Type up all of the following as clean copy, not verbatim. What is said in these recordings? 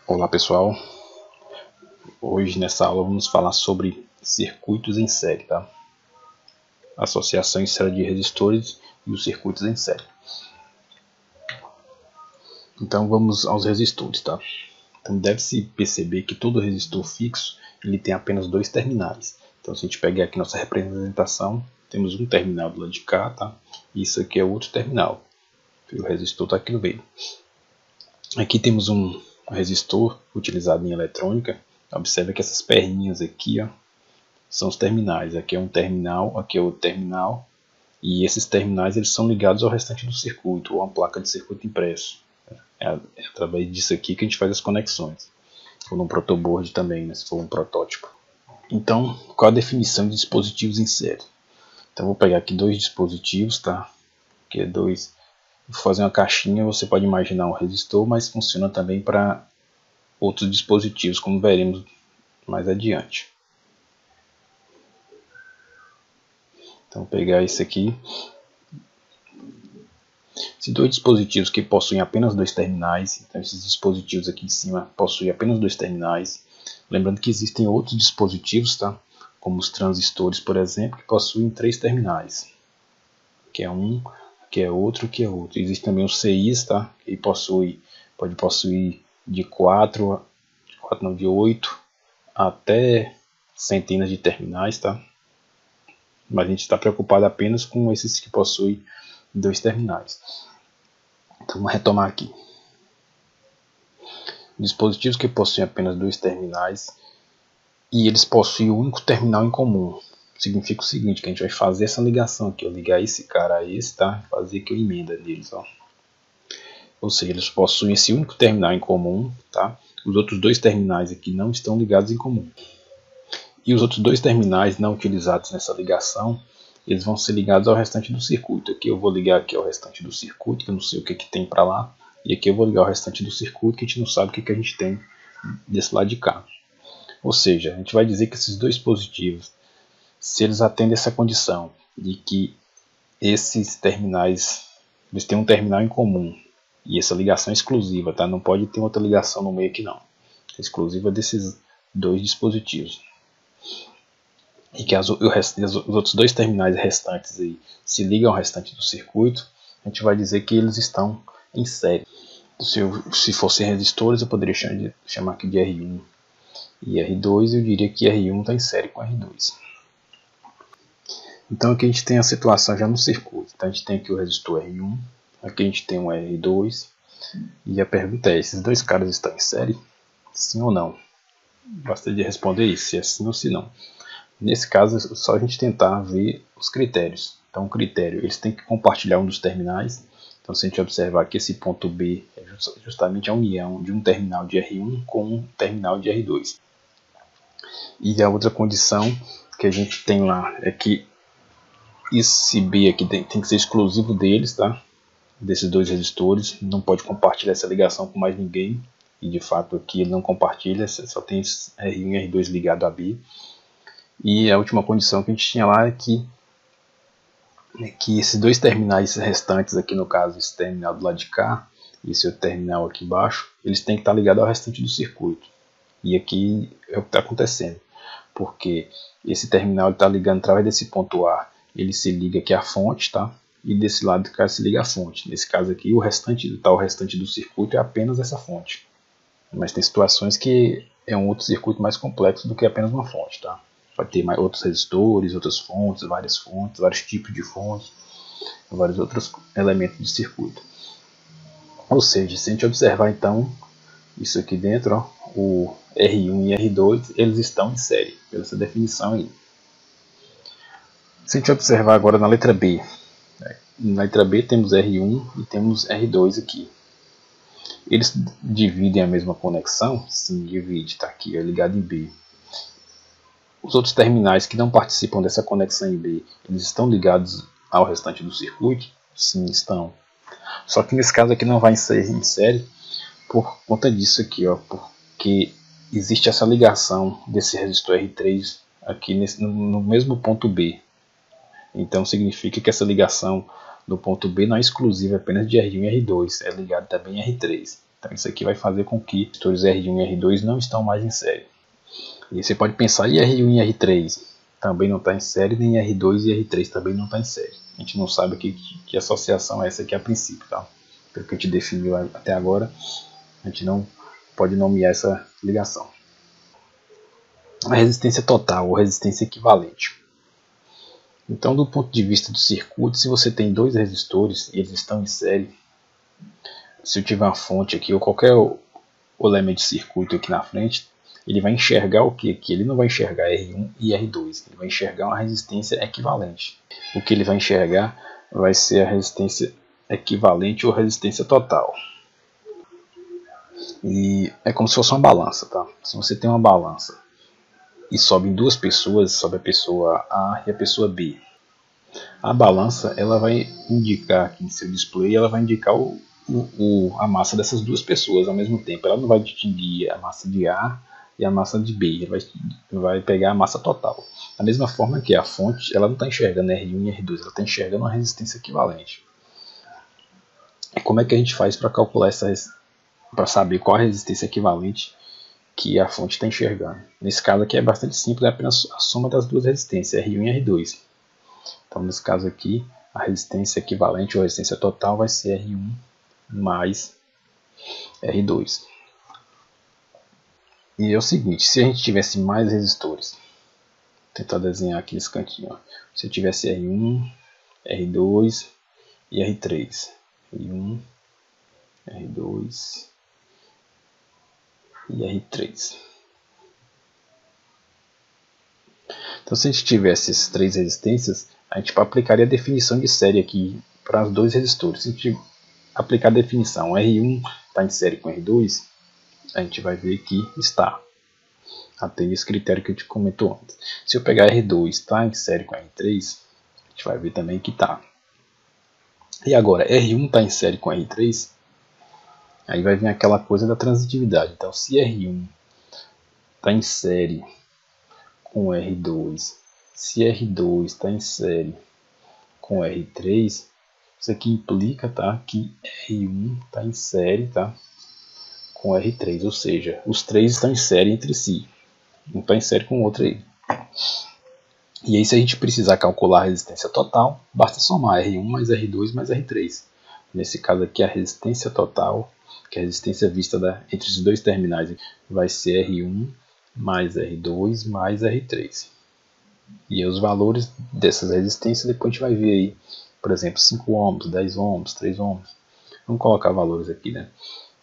Olá pessoal, hoje nessa aula vamos falar sobre circuitos em série, tá? Associação em série de resistores e os circuitos em série. Então vamos aos resistores, tá? Então deve-se perceber que todo resistor fixo ele tem apenas dois terminais. Então se a gente pegar aqui nossa representação, temos um terminal do lado de cá, tá? E isso aqui é outro terminal. O resistor está aqui no meio. Aqui temos um resistor utilizado em eletrônica. Observe que essas perninhas aqui, ó, são os terminais. Aqui é um terminal, aqui é outro terminal. E esses terminais eles são ligados ao restante do circuito, ou a placa de circuito impresso. É através disso aqui que a gente faz as conexões. Ou no protoboard também, né, se for um protótipo. Então, qual a definição de dispositivos em série? Então, vou pegar aqui dois dispositivos, tá? Que é dois. Vou fazer uma caixinha, você pode imaginar um resistor, mas funciona também para outros dispositivos, como veremos mais adiante. Então, vou pegar esse aqui. Se dois dispositivos que possuem apenas dois terminais, então esses dispositivos aqui em cima possuem apenas dois terminais. Lembrando que existem outros dispositivos, tá? Como os transistores, por exemplo, que possuem três terminais. Que é um, que é outro, que é outro. Existe também os CIs, tá? Que pode possuir de 8 até centenas de terminais, tá? Mas a gente está preocupado apenas com esses que possuem dois terminais. Então vamos retomar aqui. Dispositivos que possuem apenas dois terminais e eles possuem o único terminal em comum. Significa o seguinte, que a gente vai fazer essa ligação aqui, ligar esse cara a esse, tá? Fazer aqui a emenda deles, ó. Ou seja, eles possuem esse único terminal em comum, tá? Os outros dois terminais aqui não estão ligados em comum. E os outros dois terminais não utilizados nessa ligação, eles vão ser ligados ao restante do circuito. Aqui eu vou ligar aqui ao restante do circuito, que eu não sei o que tem para lá. E aqui eu vou ligar ao restante do circuito, que a gente não sabe o que a gente tem desse lado de cá. Ou seja, a gente vai dizer que esses dois dispositivos, se eles atendem essa condição de que esses terminais, eles têm um terminal em comum, e essa ligação é exclusiva, tá? Não pode ter outra ligação no meio aqui não. É exclusiva desses dois dispositivos. E que os outros dois terminais restantes aí se ligam ao restante do circuito, a gente vai dizer que eles estão em série. Se fossem resistores, eu poderia chamar aqui de R1 e R2, eu diria que R1 está em série com R2. Então aqui a gente tem a situação já no circuito. Então a gente tem aqui o resistor R1, aqui a gente tem um R2, e a pergunta é, esses dois caras estão em série? Sim ou não? Basta de responder isso, se é sim ou se não. Nesse caso é só a gente tentar ver os critérios. Então o critério, eles têm que compartilhar um dos terminais. Então se a gente observar que esse ponto B é justamente a união de um terminal de R1 com um terminal de R2. E a outra condição que a gente tem lá é que esse B aqui tem que ser exclusivo deles, tá? Desses dois resistores, não pode compartilhar essa ligação com mais ninguém. E de fato aqui ele não compartilha, só tem R1 e R2 ligado a B. E a última condição que a gente tinha lá é que esses dois terminais restantes aqui, no caso esse terminal do lado de cá e esse outro terminal aqui embaixo, eles têm que estar ligados ao restante do circuito. E aqui é o que está acontecendo, porque esse terminal está ligando através desse ponto A, ele se liga aqui à fonte, tá? E desse lado de cá se liga à fonte. Nesse caso aqui o restante do circuito é apenas essa fonte. Mas tem situações que é um outro circuito mais complexo do que apenas uma fonte, tá? Pode ter mais outros resistores, outras fontes, vários tipos de fontes, vários outros elementos de circuito. Ou seja, se a gente observar então isso aqui dentro, ó, o R1 e R2, eles estão em série, pela essa definição aí. Se a gente observar agora na letra B, na letra B temos R1 e temos R2 aqui. Eles dividem a mesma conexão? Sim, divide, está aqui, é ligado em B. Os outros terminais que não participam dessa conexão em B, eles estão ligados ao restante do circuito? Sim, estão. Só que nesse caso aqui não vai ser em série por conta disso aqui, ó, porque existe essa ligação desse resistor R3 aqui no mesmo ponto B. Então significa que essa ligação no ponto B não é exclusiva apenas de R1 e R2, é ligado também em R3. Então isso aqui vai fazer com que os resistores R1 e R2 não estão mais em série. E você pode pensar, e R1 e R3? Também não está em série, nem R2 e R3 também não está em série. A gente não sabe que associação é essa aqui a princípio, tá? Pelo que a gente definiu até agora, a gente não pode nomear essa ligação. A resistência total ou resistência equivalente. Então, do ponto de vista do circuito, se você tem dois resistores e eles estão em série, se eu tiver uma fonte aqui ou qualquer elemento de circuito aqui na frente, ele vai enxergar o que aqui? Ele não vai enxergar R1 e R2, ele vai enxergar uma resistência equivalente. O que ele vai enxergar vai ser a resistência equivalente ou resistência total. E é como se fosse uma balança, tá? Se você tem uma balança e sobem duas pessoas, sobe a pessoa A e a pessoa B. A balança ela vai indicar aqui no seu display, ela vai indicar a massa dessas duas pessoas ao mesmo tempo. Ela não vai distinguir a massa de A e a massa de B, ela vai pegar a massa total. Da mesma forma que a fonte, ela não está enxergando R1 e R2, ela está enxergando uma resistência equivalente. E como é que a gente faz para calcular para saber qual a resistência equivalente que a fonte está enxergando? Nesse caso aqui é bastante simples, é apenas a soma das duas resistências, R1 e R2. Então nesse caso aqui, a resistência equivalente ou resistência total vai ser R1 mais R2. E é o seguinte, se a gente tivesse mais resistores, vou tentar desenhar aqui nesse cantinho, ó. Se eu tivesse R1, R2 e R3, R1, R2 e R3. Então se a gente tivesse essas três resistências, a gente aplicaria a definição de série aqui para os dois resistores. Se a gente aplicar a definição R1 está em série com R2, a gente vai ver que está. Atende esse critério que eu te comentou antes. Se eu pegar R2 está em série com R3, a gente vai ver também que está. E agora, R1 está em série com R3, aí vai vir aquela coisa da transitividade. Então, se R1 está em série com R2, se R2 está em série com R3, isso aqui implica, tá, que R1 está em série, tá, com R3, ou seja, os três estão em série entre si, um está em série com o outro aí. E aí, se a gente precisar calcular a resistência total, basta somar R1 mais R2 mais R3. Nesse caso aqui, a resistência total, que é a resistência vista entre os dois terminais, vai ser R1 mais R2 mais R3. E os valores dessas resistências depois a gente vai ver aí, por exemplo, 5 ohms, 10 ohms, 3 ohms. Vamos colocar valores aqui, né?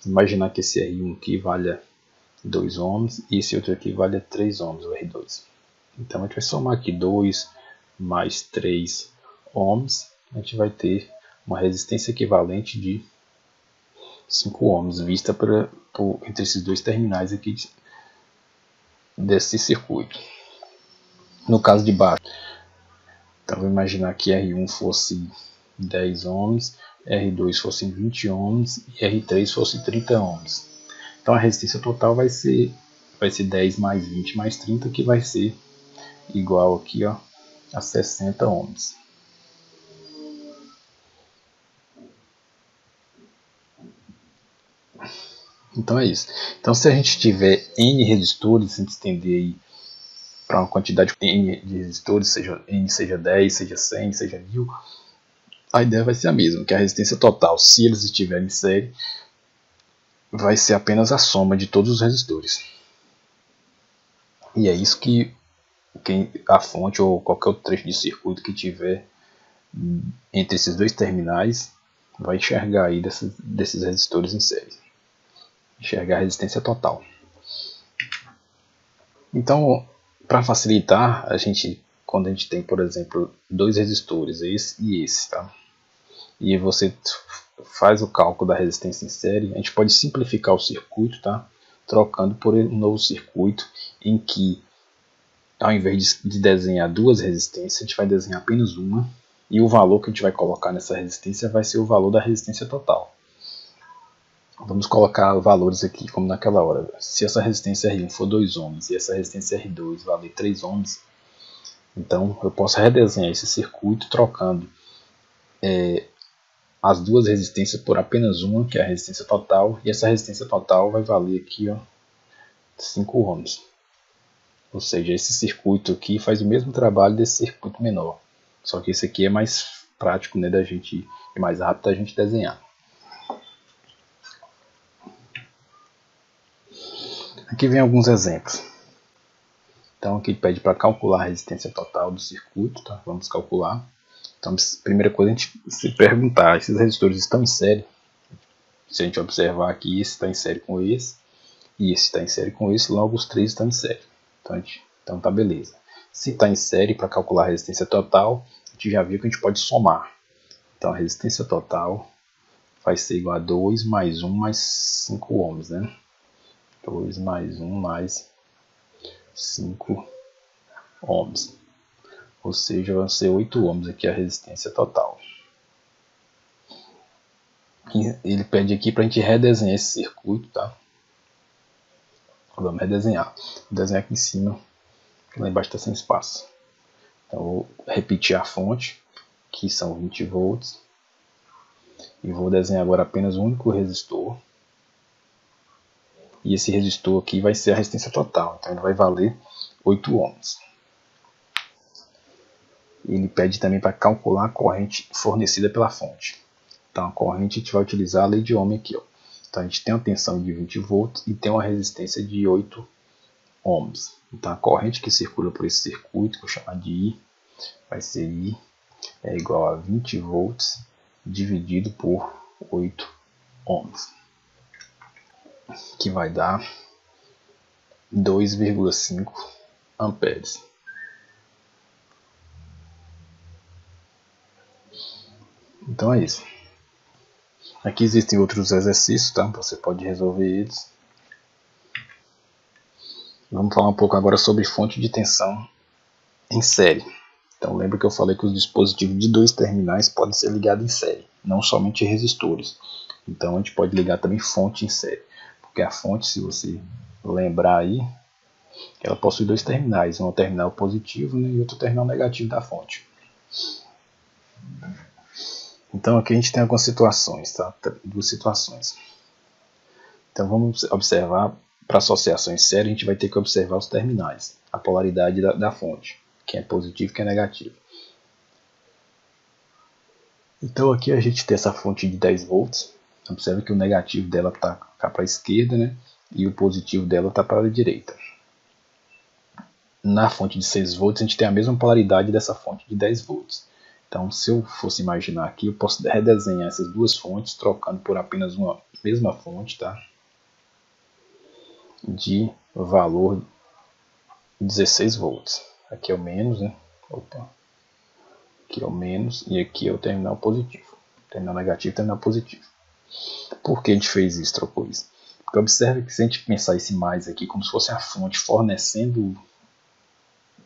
Imaginar que esse R1 aqui valha 2 ohms e esse outro aqui valha 3 ohms, o R2. Então a gente vai somar aqui 2 mais 3 ohms, a gente vai ter uma resistência equivalente de 5 ohms, vista entre esses dois terminais aqui desse circuito. No caso de baixo, então vou imaginar que R1 fosse 10 ohms, R2 fosse 20 ohms e R3 fosse 30 ohms. Então a resistência total vai ser 10 mais 20 mais 30, que vai ser igual aqui, ó, a 60 ohms. Então é isso. Então se a gente tiver N resistores, se a gente estender aí para uma quantidade N de resistores, seja N seja 10, seja 100, seja 1000, a ideia vai ser a mesma, que a resistência total, se eles estiverem em série, vai ser apenas a soma de todos os resistores. E é isso que a fonte ou qualquer outro trecho de circuito que tiver entre esses dois terminais vai enxergar aí desses resistores em série. Enxergar a resistência total. Então, para facilitar, quando a gente tem, por exemplo, dois resistores, esse e esse, tá? E você faz o cálculo da resistência em série, a gente pode simplificar o circuito, tá? Trocando por um novo circuito em que, ao invés de desenhar duas resistências, a gente vai desenhar apenas uma, e o valor que a gente vai colocar nessa resistência vai ser o valor da resistência total. Vamos colocar valores aqui, como naquela hora. Se essa resistência R1 for 2 ohms e essa resistência R2 valer 3 ohms, então eu posso redesenhar esse circuito trocando as duas resistências por apenas uma, que é a resistência total, e essa resistência total vai valer aqui, ó, 5 ohms. Ou seja, esse circuito aqui faz o mesmo trabalho desse circuito menor, só que esse aqui é mais prático, né, da gente, é mais rápido da gente desenhar. Aqui vem alguns exemplos. Então aqui pede para calcular a resistência total do circuito, tá? Vamos calcular. Então, a primeira coisa é a gente se perguntar, esses resistores estão em série? Se a gente observar aqui, esse está em série com esse, e esse está em série com esse, logo os três estão em série. Então tá beleza. Se está em série, para calcular a resistência total, a gente já viu que a gente pode somar. Então a resistência total vai ser igual a 2 mais 1 mais 5 ohms, né? 2 mais 1 mais 5 ohms. Ou seja, vai ser 8 ohms aqui a resistência total. E ele pede aqui para a gente redesenhar esse circuito, tá? Vamos redesenhar. Vou desenhar aqui em cima, lá embaixo está sem espaço. Então vou repetir a fonte, que são 20 volts. E vou desenhar agora apenas um único resistor. E esse resistor aqui vai ser a resistência total, então ele vai valer 8 ohms. Ele pede também para calcular a corrente fornecida pela fonte. Então a corrente a gente vai utilizar a lei de Ohm aqui, ó. Então a gente tem uma tensão de 20 volts e tem uma resistência de 8 ohms. Então a corrente que circula por esse circuito, que eu vou chamar de I, vai ser I é igual a 20 volts dividido por 8 ohms, que vai dar 2,5 amperes. Então é isso. Aqui existem outros exercícios, tá? Você pode resolver eles. Vamos falar um pouco agora sobre fonte de tensão em série. Então lembra que eu falei que os dispositivos de 2 terminais podem ser ligados em série, não somente resistores. Então a gente pode ligar também fonte em série, porque a fonte, se você lembrar aí, ela possui 2 terminais, um terminal positivo, né, e outro terminal negativo da fonte. Então aqui a gente tem algumas situações, tá? 2 situações. Então vamos observar, para associação em série a gente vai ter que observar os terminais, a polaridade da fonte, que é positivo e que é negativo. Então aqui a gente tem essa fonte de 10 volts, observe que o negativo dela está para a esquerda, né? E o positivo dela está para a direita. Na fonte de 6 volts a gente tem a mesma polaridade dessa fonte de 10 volts. Então, se eu fosse imaginar aqui, eu posso redesenhar essas duas fontes, trocando por apenas uma mesma fonte, tá? De valor 16 volts. Aqui é o menos, né? Opa. Aqui é o menos e aqui é o terminal positivo. Terminal negativo e terminal positivo. Por que a gente fez isso, trocou isso? Porque observe que se a gente pensar esse mais aqui como se fosse a fonte fornecendo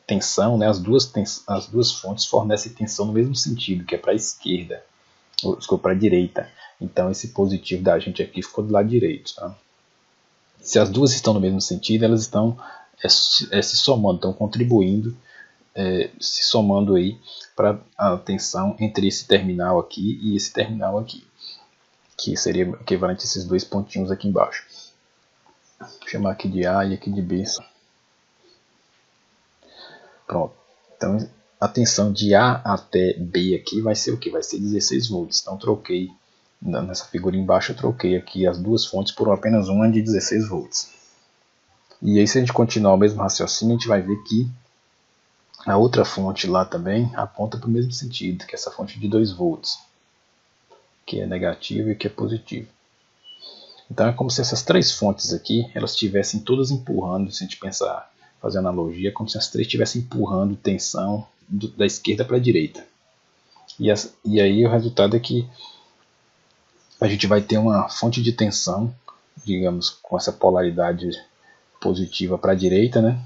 tensão, né? As duas fontes fornecem tensão no mesmo sentido, que é para a esquerda, ou para a direita. Então esse positivo da gente aqui ficou do lado direito, tá? Se as duas estão no mesmo sentido, elas estão se somando, estão contribuindo, se somando aí para a tensão entre esse terminal aqui e esse terminal aqui, que seria equivalente a esses 2 pontinhos aqui embaixo. Vou chamar aqui de A e aqui de B. Pronto. Então a tensão de A até B aqui vai ser o que? Vai ser 16 volts. Então troquei, nessa figura embaixo eu troquei aqui as duas fontes por apenas uma de 16 volts. E aí se a gente continuar o mesmo raciocínio, a gente vai ver que a outra fonte lá também aponta para o mesmo sentido, que é essa fonte de 2 volts, que é negativa e que é positiva. Então é como se essas 3 fontes aqui, elas estivessem todas empurrando, se a gente pensar, fazer analogia, como se as 3 estivessem empurrando tensão da esquerda para a direita. E aí o resultado é que a gente vai ter uma fonte de tensão, digamos, com essa polaridade positiva para a direita, né?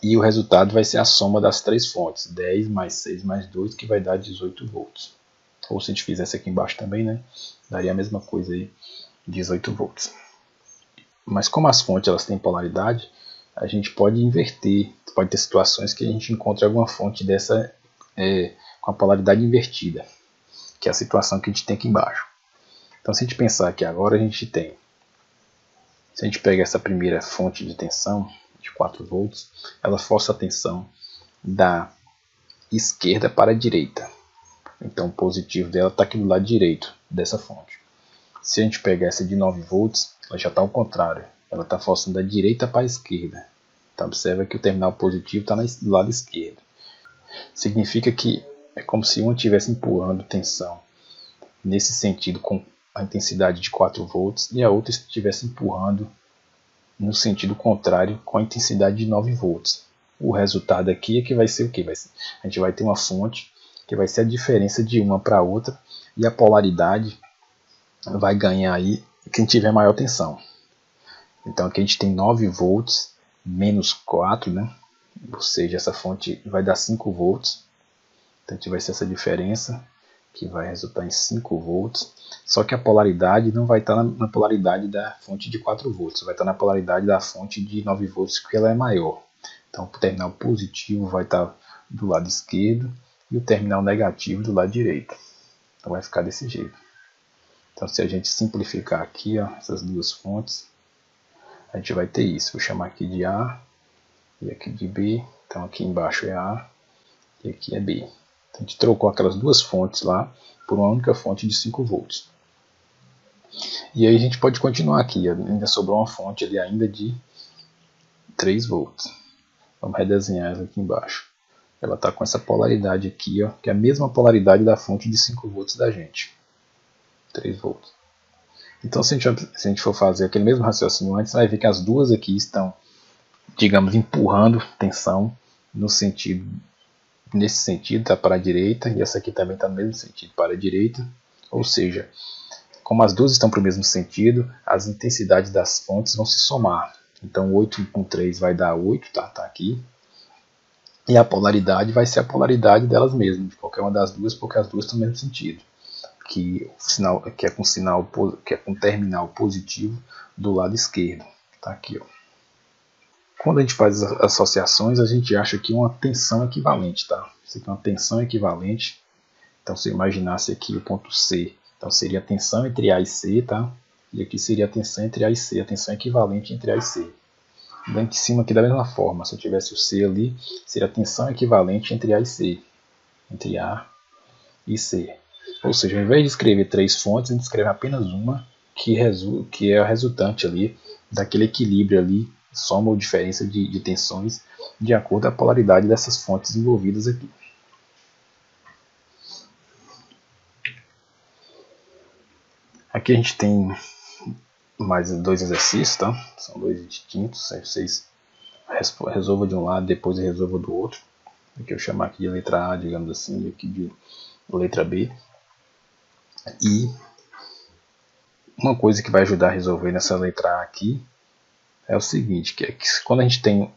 E o resultado vai ser a soma das 3 fontes, 10 mais 6 mais 2, que vai dar 18 volts. Ou se a gente fizesse aqui embaixo também, né? Daria a mesma coisa aí, 18 volts. Mas como as fontes elas têm polaridade, a gente pode inverter. Pode ter situações que a gente encontra alguma fonte dessa com a polaridade invertida. que é a situação que a gente tem aqui embaixo. Então se a gente pensar que agora a gente tem, se a gente pegar essa primeira fonte de tensão de 4 volts, ela força a tensão da esquerda para a direita. Então o positivo dela está aqui do lado direito dessa fonte. Se a gente pegar essa de 9 volts, ela já está ao contrário. Ela está forçando da direita para a esquerda. Então observa que o terminal positivo está do lado esquerdo. Significa que é como se uma estivesse empurrando tensão nesse sentido com a intensidade de 4 volts e a outra estivesse empurrando no sentido contrário com a intensidade de 9 volts. O resultado aqui é que vai ser o que? A gente vai ter uma fonte que vai ser a diferença de uma para a outra e a polaridade vai ganhar aí quem tiver maior tensão. Então aqui a gente tem 9 volts menos 4, né? Ou seja, essa fonte vai dar 5 volts. Então a gente vai ser essa diferença que vai resultar em 5 volts. Só que a polaridade não vai estar na polaridade da fonte de 4 volts, vai estar na polaridade da fonte de 9 volts, porque ela é maior. Então o terminal positivo vai estar do lado esquerdo e o terminal negativo do lado direito. Então vai ficar desse jeito. Então se a gente simplificar aqui, ó, essas duas fontes, a gente vai ter isso. Vou chamar aqui de A e aqui de B. Então aqui embaixo é A e aqui é B. Então, a gente trocou aquelas duas fontes lá por uma única fonte de 5 volts. E aí a gente pode continuar aqui. Ainda sobrou uma fonte ali ainda de 3 volts. Vamos redesenhar ela aqui embaixo. Ela está com essa polaridade aqui, ó, que é a mesma polaridade da fonte de 5 volts da gente. 3 volts. Então se a gente for fazer aquele mesmo raciocínio antes, vai ver que as duas aqui estão, digamos, empurrando tensão nesse sentido, está para a direita, e essa aqui também está no mesmo sentido, para a direita. Ou seja, como as duas estão para o mesmo sentido, as intensidades das fontes vão se somar. Então 8 com 3 vai dar 8, tá aqui. E a polaridade vai ser a polaridade delas mesmas, de qualquer uma das duas, porque as duas estão no mesmo sentido. Que é com terminal positivo do lado esquerdo. Tá aqui, ó. Quando a gente faz as associações, a gente acha aqui uma tensão equivalente, tá? Isso aqui é uma tensão equivalente. Então, se eu imaginasse aqui o ponto C, então seria a tensão entre A e C, tá? E aqui seria a tensão entre A e C, a tensão equivalente entre A e C. Dando de cima aqui da mesma forma, se eu tivesse o C ali, seria a tensão equivalente entre A e C, entre A e C. Ou seja, ao invés de escrever 3 fontes, a gente escreve apenas uma, que é a resultante ali daquele equilíbrio ali, soma ou diferença de tensões de acordo com a polaridade dessas fontes envolvidas aqui. Aqui a gente tem mais 2 exercícios, tá? São 2 distintos, aí vocês resolvam de um lado, depois resolvam do outro. Aqui eu chamar aqui de letra A, digamos assim, e aqui de letra B. E uma coisa que vai ajudar a resolver nessa letra A aqui é o seguinte, que é que quando a gente tem,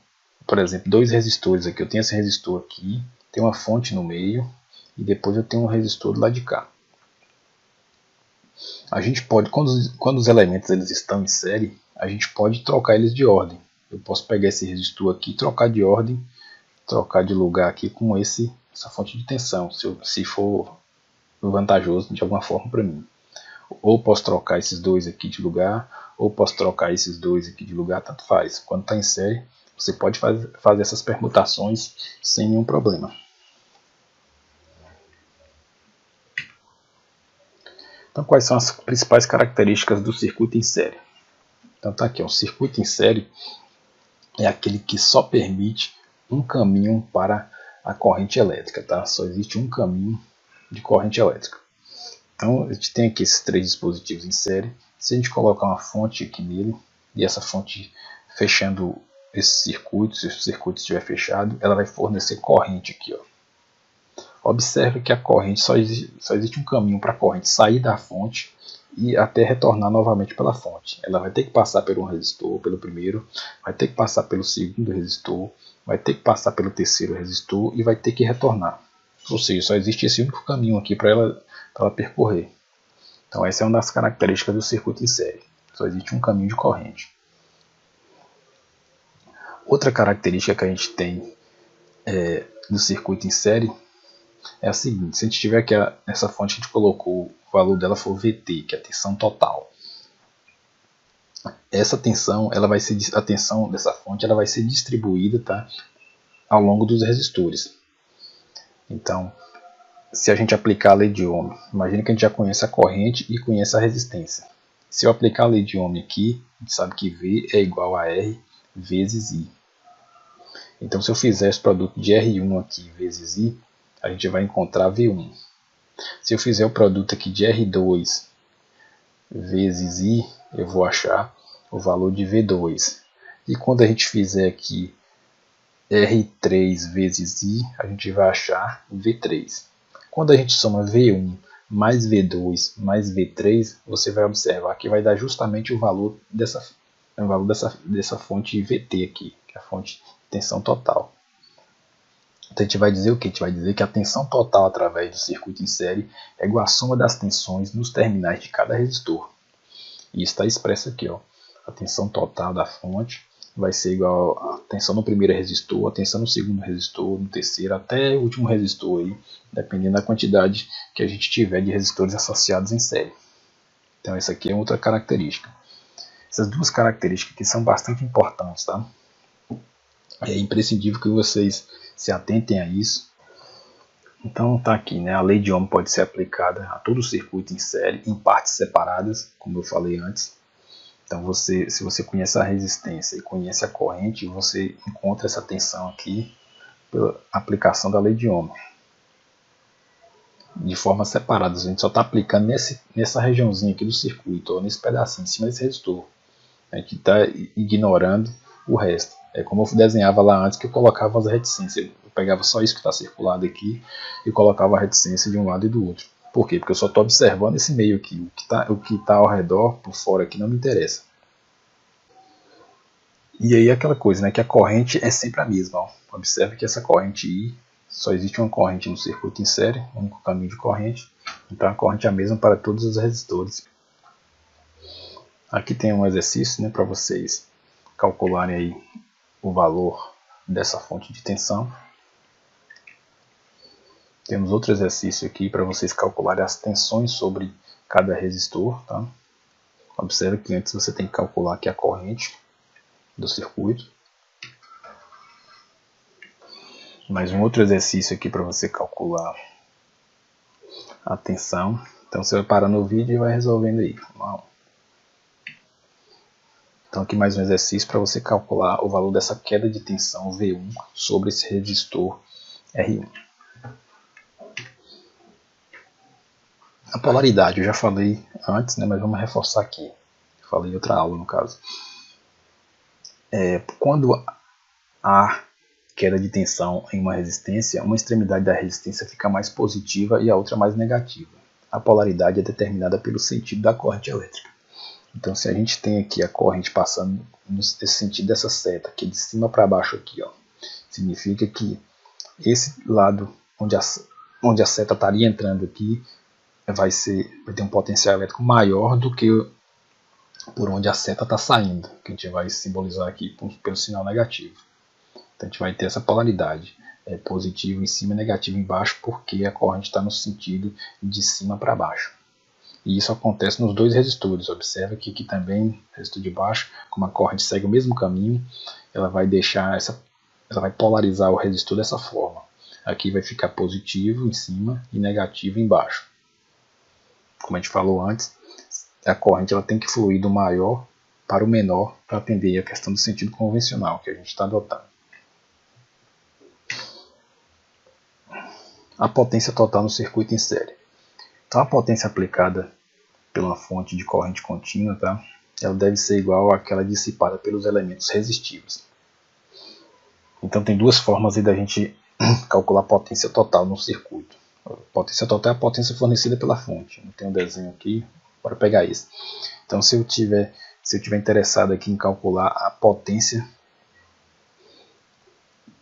por exemplo, 2 resistores aqui, eu tenho esse resistor aqui, tem uma fonte no meio e depois eu tenho um resistor do lado de cá. A gente pode, quando os elementos eles estão em série, a gente pode trocar eles de ordem. Eu posso pegar esse resistor aqui, trocar de ordem, trocar de lugar aqui com essa fonte de tensão, se for vantajoso de alguma forma para mim. Ou posso trocar esses dois aqui de lugar, ou posso trocar esses dois aqui de lugar, tanto faz. Quando está em série, você pode fazer essas permutações sem nenhum problema. Então, quais são as principais características do circuito em série? Então, tá aqui, ó, o circuito em série é aquele que só permite um caminho para a corrente elétrica, tá? Só existe um caminho de corrente elétrica. Então, a gente tem aqui esses 3 dispositivos em série. Se a gente colocar uma fonte aqui nele, e essa fonte fechando esse circuito, se o circuito estiver fechado, ela vai fornecer corrente aqui, ó. Observe que a corrente só existe um caminho para a corrente sair da fonte e até retornar novamente pela fonte. Ela vai ter que passar por um resistor, pelo primeiro, vai ter que passar pelo segundo resistor, vai ter que passar pelo terceiro resistor e vai ter que retornar. Ou seja, só existe esse único caminho aqui para ela percorrer. Então essa é uma das características do circuito em série. Só existe um caminho de corrente. Outra característica que a gente tem do circuito em série é a seguinte: se a gente tiver aqui essa fonte que a gente colocou, o valor dela for VT, que é a tensão total. Essa tensão, ela vai ser, a tensão dessa fonte ela vai ser distribuída, tá, ao longo dos resistores. Então, se a gente aplicar a lei de Ohm, imagina que a gente já conhece a corrente e conhece a resistência. Se eu aplicar a lei de Ohm aqui, a gente sabe que V é igual a R vezes I. Então, se eu fizer esse produto de R1 aqui vezes I, a gente vai encontrar V1. Se eu fizer o produto aqui de R2 vezes I, eu vou achar o valor de V2. E quando a gente fizer aqui R3 vezes I, a gente vai achar V3. Quando a gente soma V1 mais V2 mais V3, você vai observar que vai dar justamente o valor dessa fonte VT aqui, que é a fonte de tensão total. Então a gente vai dizer o que? A gente vai dizer que a tensão total através do circuito em série é igual à soma das tensões nos terminais de cada resistor. E está expresso aqui, ó. A tensão total da fonte vai ser igual à tensão no primeiro resistor, a tensão no segundo resistor, no terceiro, até o último resistor, aí, dependendo da quantidade que a gente tiver de resistores associados em série. Então essa aqui é outra característica. Essas duas características aqui são bastante importantes, tá? É imprescindível que vocês se atentem a isso. Então tá aqui, né? A lei de Ohm pode ser aplicada a todo o circuito em série, em partes separadas, como eu falei antes. Então se você conhece a resistência e conhece a corrente, você encontra essa tensão aqui pela aplicação da lei de Ohm. De forma separada, a gente só está aplicando nessa regiãozinha aqui do circuito, ou nesse pedacinho, em cima desse resistor. A gente está ignorando o resto. É como eu desenhava lá antes, que eu colocava as reticências. Eu pegava só isso que está circulado aqui e colocava a reticência de um lado e do outro. Por quê? Porque eu só estou observando esse meio aqui. O que tá ao redor, por fora aqui, não me interessa. E aí aquela coisa, né, que a corrente é sempre a mesma. Ó. Observe que essa corrente I, só existe uma corrente no circuito em série, um único caminho de corrente. Então a corrente é a mesma para todos os resistores. Aqui tem um exercício, né, para vocês calcularem aí o valor dessa fonte de tensão. Temos outro exercício aqui para vocês calcularem as tensões sobre cada resistor. Tá? Observe que antes você tem que calcular aqui a corrente do circuito. Mais um outro exercício aqui para você calcular a tensão. Então você vai parar no vídeo e vai resolvendo aí. Então aqui mais um exercício para você calcular o valor dessa queda de tensão V1 sobre esse resistor R1. A polaridade eu já falei antes, né, mas vamos reforçar aqui. Falei em outra aula no caso. Quando há queda de tensão em uma resistência, uma extremidade da resistência fica mais positiva e a outra mais negativa. A polaridade é determinada pelo sentido da corrente elétrica. Então se a gente tem aqui a corrente passando nesse sentido dessa seta, aqui de cima para baixo aqui, ó, significa que esse lado onde a seta estaria entrando aqui vai ter um potencial elétrico maior do que por onde a seta está saindo, que a gente vai simbolizar aqui pelo sinal negativo. Então a gente vai ter essa polaridade, positivo em cima e negativo embaixo, porque a corrente está no sentido de cima para baixo. E isso acontece nos dois resistores. Observa que aqui também, resistor de baixo, como a corrente segue o mesmo caminho, ela vai polarizar o resistor dessa forma. Aqui vai ficar positivo em cima e negativo embaixo. Como a gente falou antes, a corrente ela tem que fluir do maior para o menor para atender a questão do sentido convencional que a gente está adotando. A potência total no circuito em série. Então a potência aplicada pela fonte de corrente contínua, tá? Ela deve ser igual àquela dissipada pelos elementos resistivos. Então tem duas formas aí da gente calcular a potência total no circuito. A potência total é a potência fornecida pela fonte. Não tem um desenho aqui, bora pegar isso. Então se eu tiver interessado aqui em calcular a potência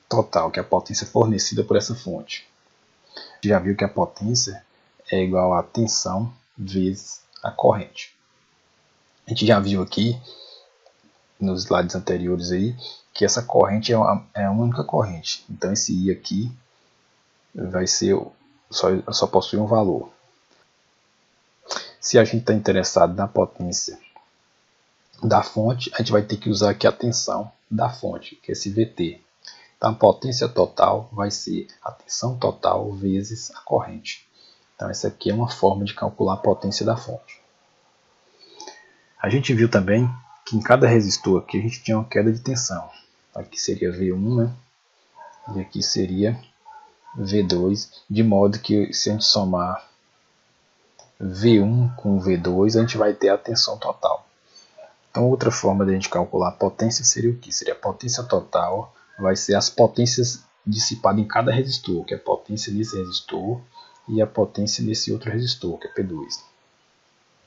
total, que é a potência fornecida por essa fonte, já viu que a potência é igual a tensão vezes a corrente. A gente já viu aqui nos slides anteriores aí que essa corrente é uma única corrente. Então esse I aqui vai ser só possui um valor. Se a gente está interessado na potência da fonte, a gente vai ter que usar aqui a tensão da fonte, que é esse VT. Então a potência total vai ser a tensão total vezes a corrente. Então essa aqui é uma forma de calcular a potência da fonte. A gente viu também que em cada resistor aqui a gente tinha uma queda de tensão. Aqui seria V1, né? E aqui seria V2, de modo que se a gente somar V1 com V2, a gente vai ter a tensão total. Então outra forma de a gente calcular a potência seria o que? Seria a potência total, vai ser as potências dissipadas em cada resistor, que é a potência nesse resistor e a potência nesse outro resistor, que é P2.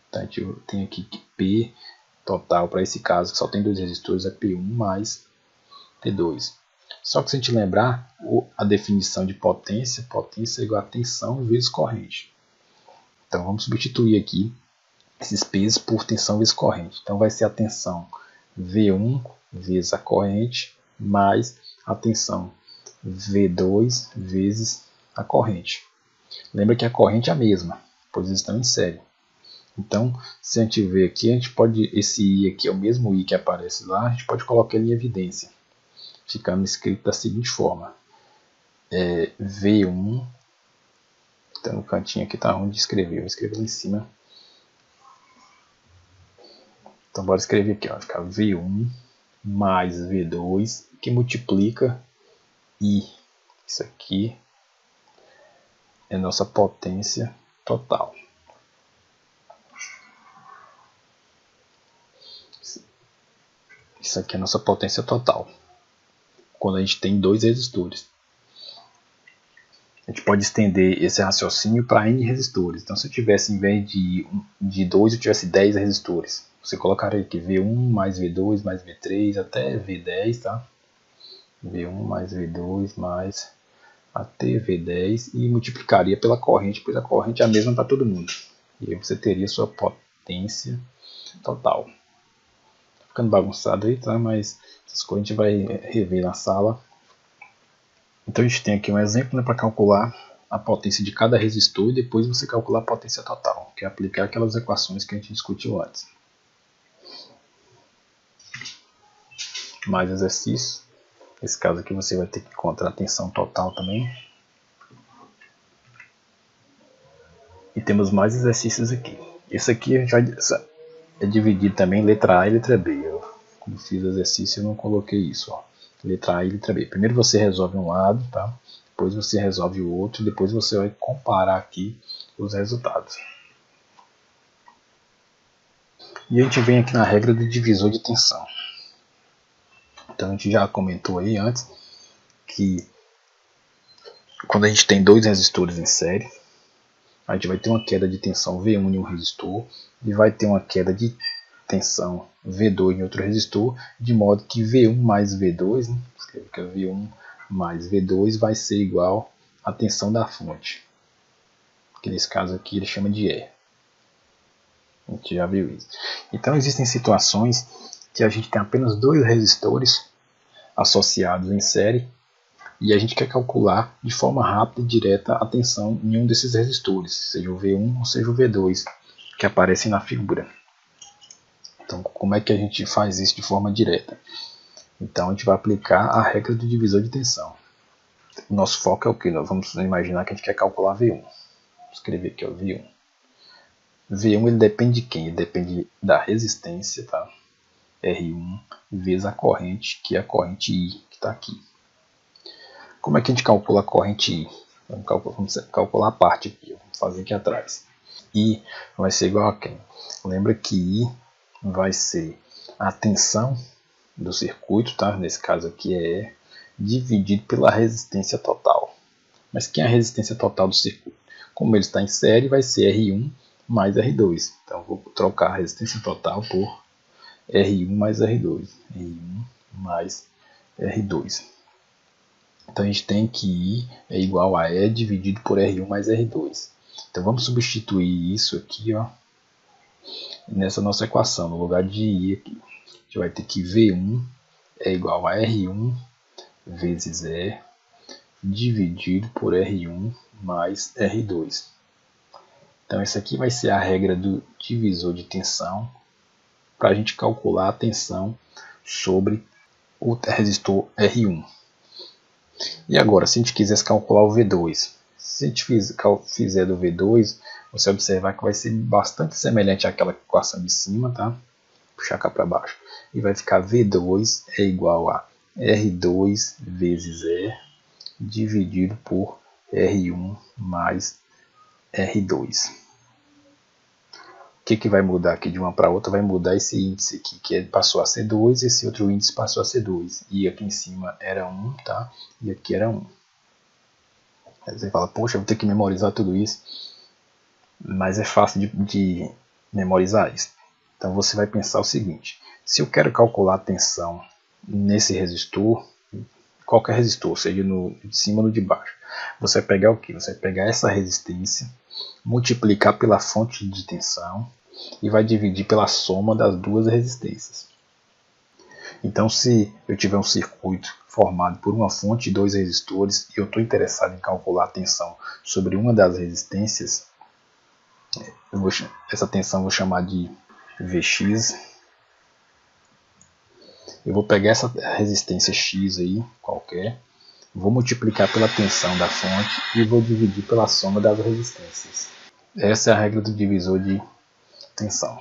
Então a gente tem aqui que P total, para esse caso que só tem dois resistores, é P1 mais P2. Só que se a gente lembrar a definição de potência, potência é igual a tensão vezes corrente. Então vamos substituir aqui esses P's por tensão vezes corrente. Então vai ser a tensão V1 vezes a corrente mais a tensão V2 vezes a corrente. Lembra que a corrente é a mesma, pois eles estão em série. Então, se a gente ver aqui, a gente pode, esse I aqui é o mesmo I que aparece lá, a gente pode colocar ele em evidência, ficando escrito da seguinte forma: V1, tá no cantinho aqui, tá ruim de escrever, vou escrever lá em cima. Então bora escrever aqui, ó, vai ficar V1 mais V2, que multiplica I. Isso aqui é nossa potência total. Isso aqui é a nossa potência total, quando a gente tem dois resistores. A gente pode estender esse raciocínio para N resistores. Então se eu tivesse, em vez de 2, eu tivesse 10 resistores, você colocaria aqui V1 mais V2 mais V3 até V10, tá? V1 mais V2 mais até V10 e multiplicaria pela corrente, pois a corrente é a mesma para todo mundo. E aí você teria sua potência total. Tá ficando bagunçado aí, tá? Mas essas coisas a gente vai rever na sala. Então a gente tem aqui um exemplo, né, para calcular a potência de cada resistor e depois você calcular a potência total, que é aplicar aquelas equações que a gente discutiu antes. Mais exercício. Nesse caso aqui você vai ter que encontrar a tensão total também. E temos mais exercícios aqui. Esse aqui a gente vai dividir também em letra A e letra B. Eu, quando fiz o exercício, eu não coloquei isso. Ó. Letra A e letra B. Primeiro você resolve um lado, tá? Depois você resolve o outro, depois você vai comparar aqui os resultados. E a gente vem aqui na regra do divisor de tensão. Então a gente já comentou aí antes que quando a gente tem dois resistores em série, a gente vai ter uma queda de tensão V1 em um resistor e vai ter uma queda de tensão V2 em outro resistor, de modo que V1 mais V2, né? Escreve que é V1 mais V2 vai ser igual à tensão da fonte, que nesse caso aqui ele chama de E. A gente já viu isso. Então existem situações que a gente tem apenas dois resistores associados em série e a gente quer calcular de forma rápida e direta a tensão em um desses resistores, seja o V1 ou seja o V2, que aparecem na figura. Então, como é que a gente faz isso de forma direta? Então, a gente vai aplicar a regra do divisor de tensão. O nosso foco é o que? Nós vamos imaginar que a gente quer calcular V1. Vou escrever aqui, ó, V1. V1 ele depende de quem? Ele depende da resistência, tá? R1 vezes a corrente, que é a corrente I, que está aqui. Como é que a gente calcula a corrente I? Vamos calcular a parte aqui, vamos fazer aqui atrás. I vai ser igual a quem? Lembra que I vai ser a tensão do circuito, tá? Nesse caso aqui é E, dividido pela resistência total. Mas quem é a resistência total do circuito? Como ele está em série, vai ser R1 mais R2. Então vou trocar a resistência total por R1 mais R2. R1 mais R2. Então a gente tem que I é igual a E dividido por R1 mais R2. Então vamos substituir isso aqui, ó, nessa nossa equação, no lugar de I aqui. A gente vai ter que V1 é igual a R1 vezes E dividido por R1 mais R2. Então essa aqui vai ser a regra do divisor de tensão para a gente calcular a tensão sobre o resistor R1. E agora, se a gente quisesse calcular o V2, se a gente fizer do V2, você observar que vai ser bastante semelhante àquela equação de cima, tá? Puxar cá para baixo. E vai ficar V2 é igual a R2 vezes E dividido por R1 mais R2. O que vai mudar aqui de uma para outra? Vai mudar esse índice aqui, que passou a ser 2, esse outro índice passou a ser 2. E aqui em cima era 1, tá? E aqui era 1. Aí você fala, poxa, eu vou ter que memorizar tudo isso. Mas é fácil de memorizar isso. Então você vai pensar o seguinte: se eu quero calcular a tensão nesse resistor, qualquer resistor, seja no de cima ou no de baixo, você vai pegar o que? Você vai pegar essa resistência, multiplicar pela fonte de tensão e vai dividir pela soma das duas resistências. Então, se eu tiver um circuito formado por uma fonte e dois resistores e eu estou interessado em calcular a tensão sobre uma das resistências, essa tensão eu vou chamar de Vx. Eu vou pegar essa resistência X aí, qualquer, vou multiplicar pela tensão da fonte e vou dividir pela soma das resistências. Essa é a regra do divisor de tensão.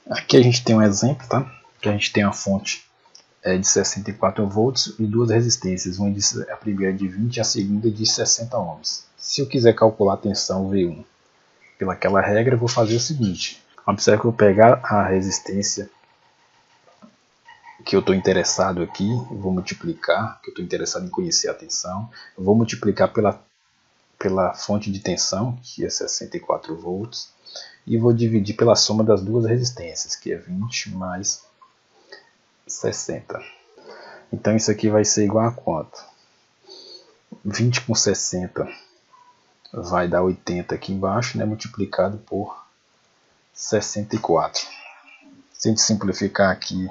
Aqui a gente tem um exemplo, tá? Que a gente tem uma fonte de 64 volts e duas resistências, a primeira de 20 e a segunda de 60 ohms. Se eu quiser calcular a tensão V1 pelaquela regra, eu vou fazer o seguinte: observe que eu vou pegar a resistência que eu estou interessado aqui, eu vou multiplicar, que eu estou interessado em conhecer a tensão, eu vou multiplicar pela fonte de tensão, que é 64 volts, e vou dividir pela soma das duas resistências, que é 20 mais 60. Então isso aqui vai ser igual a quanto? 20 com 60 vai dar 80 aqui embaixo, né, multiplicado por 64. Se a gente simplificar aqui,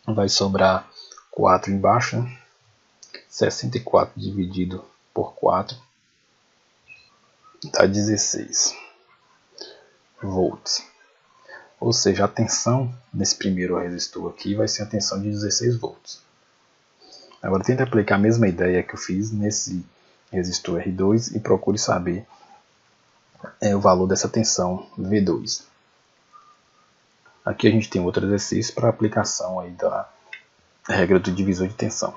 vai sobrar 4 embaixo, né? 64 dividido por 4 dá 16 volts. Ou seja, a tensão nesse primeiro resistor aqui vai ser a tensão de 16 volts. Agora tente aplicar a mesma ideia que eu fiz nesse resistor R2 e procure saber o valor dessa tensão V2. Aqui a gente tem outro exercício para aplicação aí da regra do divisor de tensão.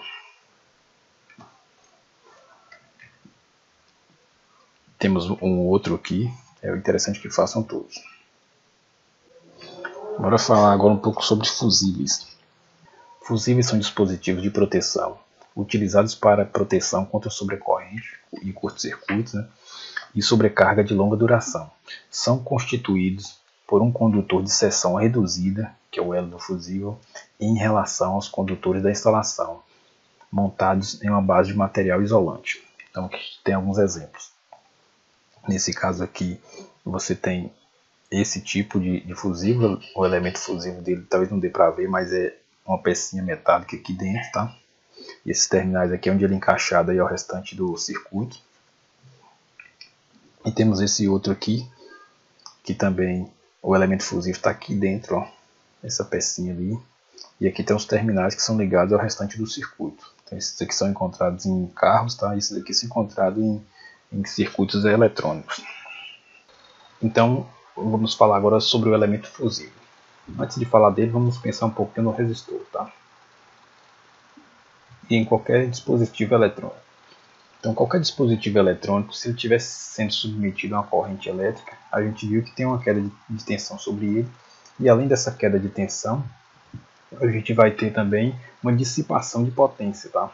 Temos um outro aqui, é interessante que façam todos. Bora falar agora um pouco sobre fusíveis. Fusíveis são dispositivos de proteção utilizados para proteção contra sobrecorrente e curto-circuitos, né, e sobrecarga de longa duração. São constituídos por um condutor de seção reduzida, que é o elo do fusível, em relação aos condutores da instalação, montados em uma base de material isolante. Então aqui tem alguns exemplos. Nesse caso aqui você tem esse tipo de fusível, o elemento fusível dele talvez não dê para ver, mas é uma pecinha metálica aqui dentro, tá? E esses terminais aqui é onde ele é encaixado aí ao restante do circuito. E temos esse outro aqui, que também o elemento fusível está aqui dentro, ó, essa pecinha ali. E aqui tem os terminais que são ligados ao restante do circuito. Então, esses aqui são encontrados em carros, tá? E esses aqui são encontrados em circuitos eletrônicos. Então, vamos falar agora sobre o elemento fusível. Antes de falar dele, vamos pensar um pouquinho no resistor, tá? E em qualquer dispositivo eletrônico. Então, qualquer dispositivo eletrônico, se ele estiver sendo submetido a uma corrente elétrica, a gente viu que tem uma queda de tensão sobre ele. E além dessa queda de tensão, a gente vai ter também uma dissipação de potência, tá?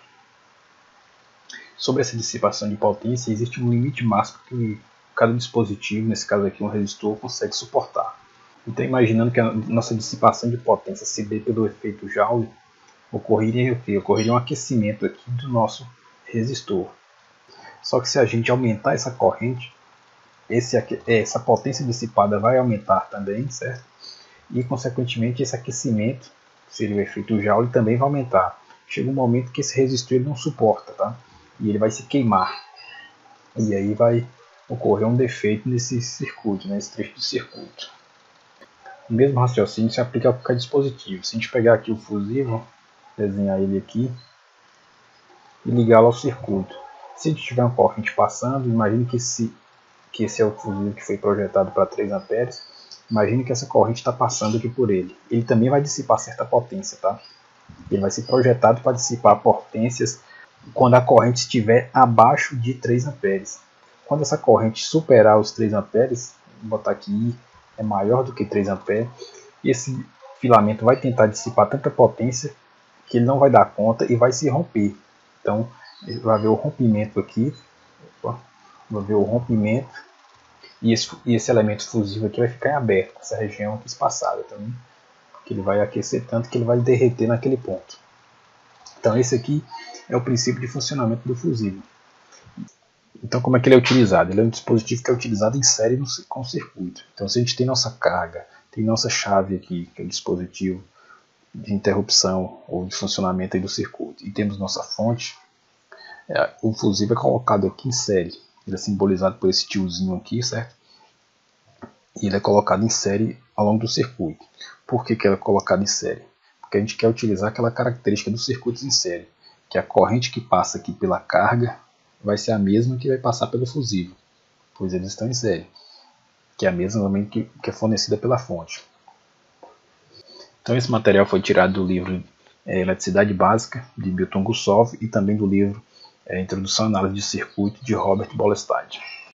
Sobre essa dissipação de potência, existe um limite máximo que cada dispositivo, nesse caso aqui um resistor, consegue suportar. Então, imaginando que a nossa dissipação de potência se dê pelo efeito Joule, ocorreria o quê? Ocorreria um aquecimento aqui do nosso resistor. Só que se a gente aumentar essa corrente, essa potência dissipada vai aumentar também, certo? E consequentemente esse aquecimento seria o efeito Joule, também vai aumentar. Chega um momento que esse resistor ele não suporta, tá? E ele vai se queimar. E aí vai ocorrer um defeito nesse circuito, nesse trecho de circuito. O mesmo raciocínio se aplica a qualquer dispositivo. Se a gente pegar aqui o fusível, desenhar ele aqui e ligá-lo ao circuito. Se a gente tiver uma corrente passando, imagine que esse é o fusível que foi projetado para 3 amperes. Imagine que essa corrente está passando aqui por ele. Ele também vai dissipar certa potência, tá? Ele vai ser projetado para dissipar potências quando a corrente estiver abaixo de 3 amperes. Quando essa corrente superar os 3 amperes, vou botar aqui, é maior do que 3 amperes, esse filamento vai tentar dissipar tanta potência que ele não vai dar conta e vai se romper. Então, vai haver o rompimento aqui, vai haver o rompimento, e esse elemento fusível aqui vai ficar em aberto, essa região aqui espaçada também, que ele vai aquecer tanto que ele vai derreter naquele ponto. Então esse aqui é o princípio de funcionamento do fusível. Então como é que ele é utilizado? Ele é um dispositivo que é utilizado em série com o circuito. Então se a gente tem nossa carga, tem nossa chave aqui, que é o dispositivo de interrupção ou de funcionamento aí do circuito, e temos nossa fonte, o fusível é colocado aqui em série. Ele é simbolizado por esse tiozinho aqui, certo? E ele é colocado em série ao longo do circuito. Por que ele é colocado em série? Porque a gente quer utilizar aquela característica dos circuitos em série, que a corrente que passa aqui pela carga vai ser a mesma que vai passar pelo fusível, pois eles estão em série, que é a mesma também que é fornecida pela fonte. Então esse material foi tirado do livro Eletricidade Básica, de Milton Gussov, e também do livro Introdução à Análise de Circuito, de Robert Bollestad.